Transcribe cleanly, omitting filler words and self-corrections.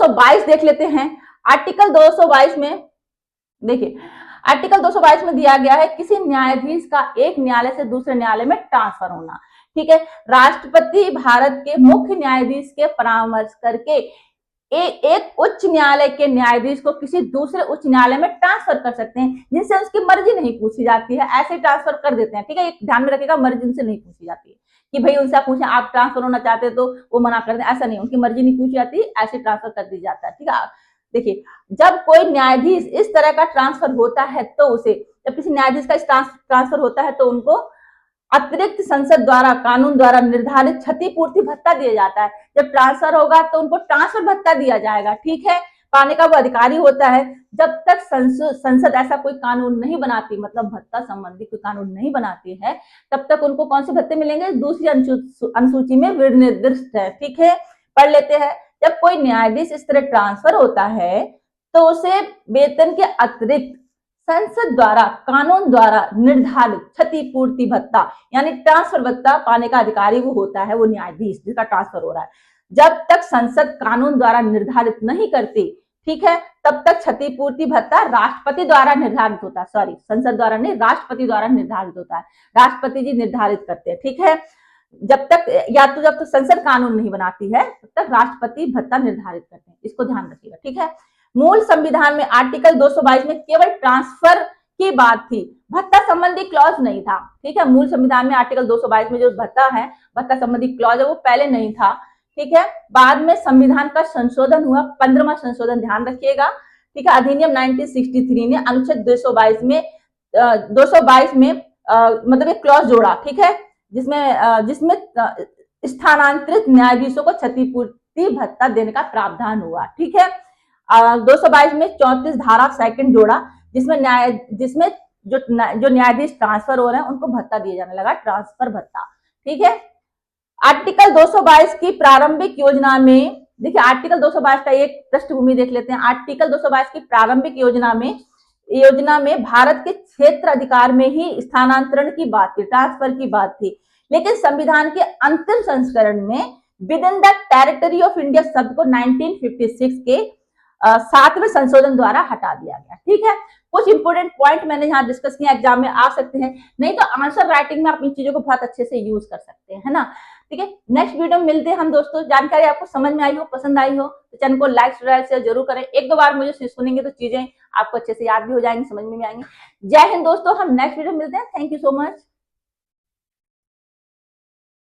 222 देख लेते हैं। आर्टिकल 222 में देखिए, आर्टिकल 222 में दिया गया है किसी न्यायाधीश का एक न्यायालय से दूसरे न्यायालय में ट्रांसफर होना। ठीक है, राष्ट्रपति भारत के मुख्य न्यायाधीश के परामर्श करके एक उच्च न्यायालय के न्यायाधीश को किसी दूसरे उच्च न्यायालय में ट्रांसफर कर सकते हैं, जिनसे उसकी मर्जी नहीं पूछी जाती है, ऐसे ट्रांसफर कर देते हैं। ठीक है, एक ध्यान में रखिएगा, मर्जी उनसे नहीं पूछी जाती है कि भाई उनसे आप पूछें आप ट्रांसफर होना चाहते हैं तो वो मना कर दें, ऐसा नहीं, उनकी मर्जी नहीं पूछी जाती, ऐसे ट्रांसफर कर दी जाता है। ठीक है, देखिए, जब कोई न्यायाधीश इस तरह का ट्रांसफर होता है तो उसे, जब किसी न्यायाधीश का ट्रांसफर होता है तो उनको अतिरिक्त संसद द्वारा, कानून द्वारा निर्धारित क्षतिपूर्ति भत्ता दिया जाता है। जब ट्रांसफर होगा तो उनको ट्रांसफर भत्ता दिया जाएगा। ठीक है, पाने का वो अधिकारी होता है। जब तक संसद ऐसा कोई कानून नहीं बनाती, मतलब भत्ता संबंधी कोई कानून नहीं बनाती है, तब तक उनको कौन से भत्ते मिलेंगे? दूसरी अनुसूची में निर्दिष्ट है। ठीक है, पढ़ लेते हैं। जब कोई न्यायाधीश इस तरह ट्रांसफर होता है तो उसे वेतन के अतिरिक्त संसद द्वारा, कानून द्वारा निर्धारित क्षतिपूर्ति भत्ता यानी ट्रांसफर भत्ता पाने का अधिकारी वो होता है, वो न्यायाधीश जिसका ट्रांसफर हो रहा है। जब तक संसद कानून द्वारा निर्धारित नहीं करती, ठीक है, तब तक क्षतिपूर्ति भत्ता राष्ट्रपति द्वारा निर्धारित होता है। सॉरी, संसद द्वारा नहीं, राष्ट्रपति द्वारा निर्धारित होता है। राष्ट्रपति जी निर्धारित करते हैं। ठीक है, जब तक जब तक संसद कानून नहीं बनाती है तब तक राष्ट्रपति भत्ता निर्धारित करते हैं। इसको ध्यान रखिएगा। ठीक है, मूल संविधान में आर्टिकल 222 में केवल ट्रांसफर की बात थी, भत्ता संबंधी क्लॉज नहीं था। ठीक है, मूल संविधान में आर्टिकल 222 में जो भत्ता है, भत्ता संबंधी क्लॉज है, वो पहले नहीं था। ठीक है, बाद में संविधान का संशोधन हुआ, 15वां संशोधन, ध्यान रखिएगा। ठीक है, अधिनियम 1963 ने अनुच्छेद 222 में मतलब एक क्लॉज जोड़ा। ठीक है, जिसमें स्थानांतरित न्यायाधीशों को क्षतिपूर्ति भत्ता देने का प्रावधान हुआ। ठीक है, 222 में 34 धारा सेकंड जोड़ा, जिसमें जो न्यायाधीश ट्रांसफर हो रहे हैं उनको भत्ता दिया जाने लगा, ट्रांसफर भत्ता। ठीक है, आर्टिकल 222 की प्रारंभिक योजना में, देखिए आर्टिकल 222 का एक पृष्ठभूमि देख लेते हैं। आर्टिकल 222 की प्रारंभिक योजना में भारत के क्षेत्र अधिकार में ही स्थानांतरण की बात थी, ट्रांसफर की बात थी। लेकिन संविधान के अंतिम संस्करण में with in the territory of India शब्द को 1956 के 7वें संशोधन द्वारा हटा दिया गया। ठीक है, कुछ इंपोर्टेंट पॉइंट मैंने यहाँ डिस्कस किया, एग्जाम में आ सकते हैं, नहीं तो आंसर राइटिंग में आप इन चीजों को बहुत अच्छे से यूज कर सकते हैं, है ना। ठीक है, नेक्स्ट वीडियो में मिलते हैं हम दोस्तों। जानकारी आपको समझ में आई हो, पसंद आई हो तो चैनल को लाइक शेयर जरूर करें। एक दो बार मुझे सुनेंगे तो चीजें आपको अच्छे से याद भी हो जाएंगी, समझ में भी आएंगी। जय हिंद दोस्तों, हम नेक्स्ट वीडियो में मिलते हैं। Thank you so much.